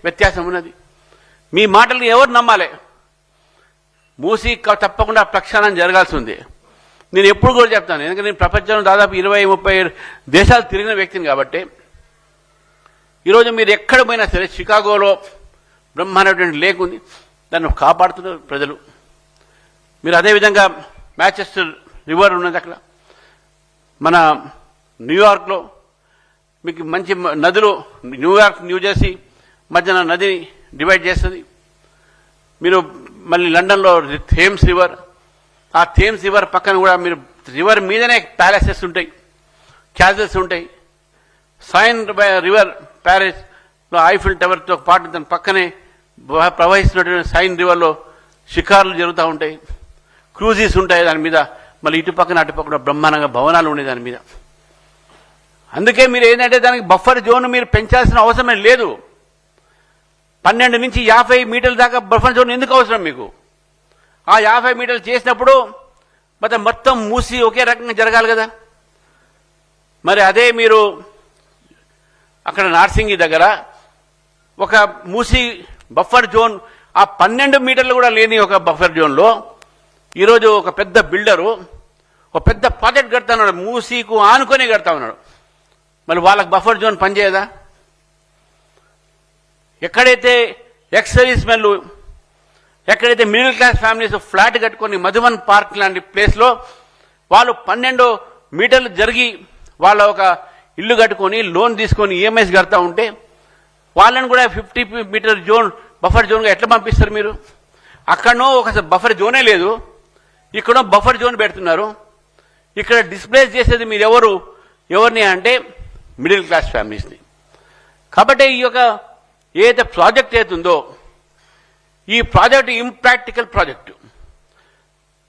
వ్యత్యాసం ఉన్నది. మీ మాటలు ఎవరు నమ్మాలి? మూసి తప్పకుండా ప్రక్షాళన జరగాల్సి ఉంది. నేను ఎప్పుడు కూడా చెప్తాను, ఎందుకంటే నేను ప్రపంచంలో దాదాపు 20-30 దేశాలు తిరిగిన వ్యక్తిని కాబట్టి. ఈరోజు మీరు ఎక్కడ పోయినా సరే, చికాగోలో బ్రహ్మాండమైనటువంటి లేక్ ఉంది, దాన్ని కాపాడుతున్నారు ప్రజలు. మీరు అదేవిధంగా మ్యాంచెస్టర్ రివర్ ఉన్నది అక్కడ. మన న్యూయార్క్లో మీకు మంచి నదులు, న్యూయార్క్ న్యూజెర్సీ మధ్యన నదిని డివైడ్ చేస్తుంది. మీరు మళ్ళీ లండన్లో థేమ్స్ రివర్, ఆ థేమ్స్ రివర్ పక్కన కూడా మీరు రివర్ మీదనే ప్యాలెసెస్ ఉంటాయి, క్యాజల్స్ ఉంటాయి. సైన్ రివర్ ప్యారిస్లో ఐఫిల్ టవర్తో పాటు దాని పక్కనే ప్రవహిస్తున్నటువంటి సైన్ రివర్లో షికార్లు జరుగుతూ ఉంటాయి, క్రూజీస్ ఉంటాయి దాని మీద. మళ్ళీ ఇటు పక్కన అటు పక్కన బ్రహ్మాండంగా భవనాలు ఉన్నాయి దాని మీద. అందుకే మీరు ఏంటంటే దానికి బఫర్ జోన్ మీరు పెంచాల్సిన అవసరమే లేదు. 12 నుంచి 50 మీటర్ల దాకా బఫర్ జోన్ ఎందుకు అవసరం మీకు? ఆ 50 మీటర్లు చేసినప్పుడు మొత్తం మూసి ఒకే రకంగా జరగాలి కదా. మరి అదే మీరు అక్కడ నార్సింగి దగ్గర ఒక మూసి బఫర్ జోన్, ఆ 12 మీటర్లు కూడా లేని ఒక బఫర్ జోన్లో ఈరోజు ఒక పెద్ద బిల్డరు ఒక పెద్ద ప్రాజెక్ట్ కడతా ఉన్నాడు, మూసీకు ఆనుకొని కడతా ఉన్నాడు. మరి వాళ్ళకి బఫర్ జోన్ పనిచేయదా? ఎక్కడైతే ఎక్స్ సర్వీస్ మెన్లు, ఎక్కడైతే మిడిల్ క్లాస్ ఫ్యామిలీస్ ఫ్లాట్ కట్టుకొని మధువన్ పార్క్ లాంటి ప్లేస్లో వాళ్ళు 12 మీటర్లు జరిగి వాళ్ళ ఒక ఇల్లు కట్టుకొని లోన్ తీసుకొని ఈఎంఐస్ కడతా ఉంటే వాళ్ళని కూడా 50 మీటర్ జోన్ బఫర్ జోన్గా ఎట్లా పంపిస్తారు మీరు? అక్కడనో ఒక బఫర్ జోనే లేదు, ఇక్కడ బఫర్ జోన్ పెడుతున్నారు. ఇక్కడ డిస్ప్లేస్ చేసేది మీరు ఎవరిని అంటే మిడిల్ క్లాస్ ఫ్యామిలీస్ని. కాబట్టి ఈ యొక్క ఏదైతే ప్రాజెక్ట్ అవుతుందో ఈ ప్రాజెక్టు ఇంప్రాక్టికల్ ప్రాజెక్టు.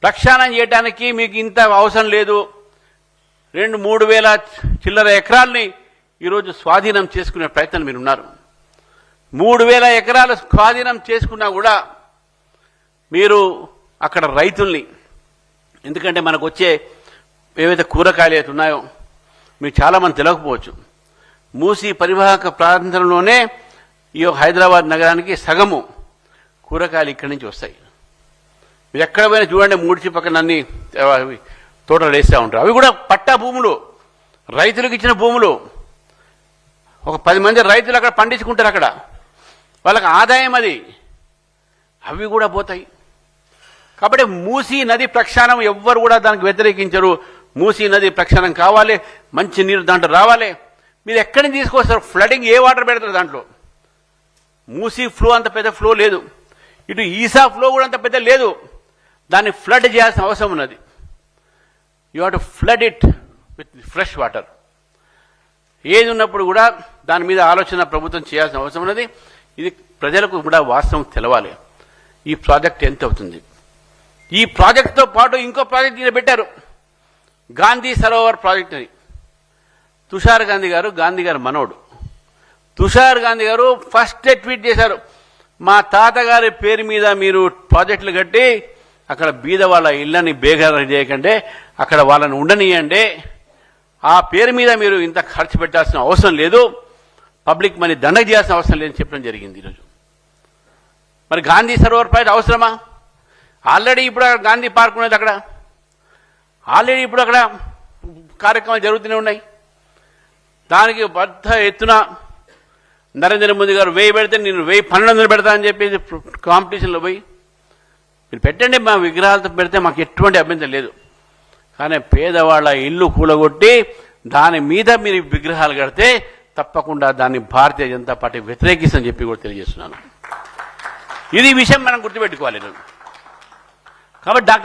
ప్రక్షాళన చేయడానికి మీకు ఇంత అవసరం లేదు. 2-3 వేల చిల్లర ఎకరాల్ని ఈరోజు స్వాధీనం చేసుకునే ప్రయత్నం మీరు ఉన్నారు. 3000 ఎకరాలు స్వాధీనం చేసుకున్నా కూడా మీరు అక్కడ రైతుల్ని, ఎందుకంటే మనకు వచ్చే ఏవైతే కూరగాయలు అయితే ఉన్నాయో మీకు చాలామంది తెలియకపోవచ్చు, మూసీ పరివాహక ప్రాంతంలోనే ఈ హైదరాబాద్ నగరానికి సగము కూరగాయలు ఇక్కడి నుంచి వస్తాయి. మీరు ఎక్కడ పోయినా చూడండి, మూడిచి పక్కన అన్ని తోటలు వేస్తూ ఉంటారు. అవి కూడా పట్టా భూములు, రైతులకు ఇచ్చిన భూములు. ఒక 10 మంది రైతులు అక్కడ పండించుకుంటారు, అక్కడ వాళ్ళకి ఆదాయం అది. అవి కూడా పోతాయి. కాబట్టి మూసీ నది ప్రక్షాళన ఎవ్వరు కూడా దానికి వ్యతిరేకించరు. మూసీ నది ప్రక్షాళన కావాలి, మంచి నీరు దాంట్లో రావాలి. మీరు ఎక్కడి నుంచి తీసుకొస్తారు? ఫ్లడింగ్ ఏ వాటర్ పెడతారు దాంట్లో? మూసీ ఫ్లో అంత పెద్ద ఫ్లో లేదు, ఇటు ఈసా ఫ్లో కూడా అంత పెద్ద లేదు. దాన్ని ఫ్లడ్ చేయాల్సిన అవసరం ఉన్నది. You have to flood it with fresh water. ఏది ఉన్నప్పుడు కూడా దాని మీద ఆలోచన ప్రభుత్వం చేయాల్సిన అవసరం ఉన్నది. ఇది ప్రజలకు కూడా వాస్తవం తెలవాలి. ఈ ప్రాజెక్ట్ ఎంత అవుతుంది? ఈ ప్రాజెక్టుతో పాటు ఇంకో ప్రాజెక్ట్ ఈయన పెట్టారు, గాంధీ సరోవర్ ప్రాజెక్ట్ అని. తుషార్ గాంధీ గారు, గాంధీ గారు మనోడు తుషార్ గాంధీ గారు ఫస్ట్ ట్వీట్ చేశారు, మా తాతగారి పేరు మీద మీరు ప్రాజెక్టులు కట్టి అక్కడ బీద వాళ్ళ ఇళ్ళని బేగారం చేయకండి, అక్కడ వాళ్ళని ఉండనియండి, ఆ పేరు మీద మీరు ఇంత ఖర్చు పెట్టాల్సిన అవసరం లేదు, పబ్లిక్ మనీ దండగ చేయాల్సిన అవసరం లేదని చెప్పడం జరిగింది ఈరోజు. మరి గాంధీ సరోవర్ ప్రాజెక్ట్ అవసరమా? ఆల్రెడీ ఇప్పుడు గాంధీ పార్క్ ఉన్నది, అక్కడ ఆల్రెడీ ఇప్పుడు అక్కడ కార్యక్రమాలు జరుగుతూనే ఉన్నాయి. దానికి పెద్ద ఎత్తున నరేంద్ర మోదీ గారు 1000 పెడితే నేను 1200 పెడతా అని చెప్పేసి కాంపిటీషన్లో పోయి మీరు పెట్టండి, మా విగ్రహాలతో పెడితే మాకు ఎటువంటి అభ్యంతరం లేదు. కానీ పేదవాళ్ళ ఇల్లు కూలగొట్టి దాని మీద మీరు విగ్రహాలు కడితే తప్పకుండా దాన్ని భారతీయ జనతా పార్టీ వ్యతిరేకిస్తుందని చెప్పి కూడా తెలియజేస్తున్నాను. ఇది విషయం మనం గుర్తుపెట్టుకోవాలి. కాబట్టి డాక్టర్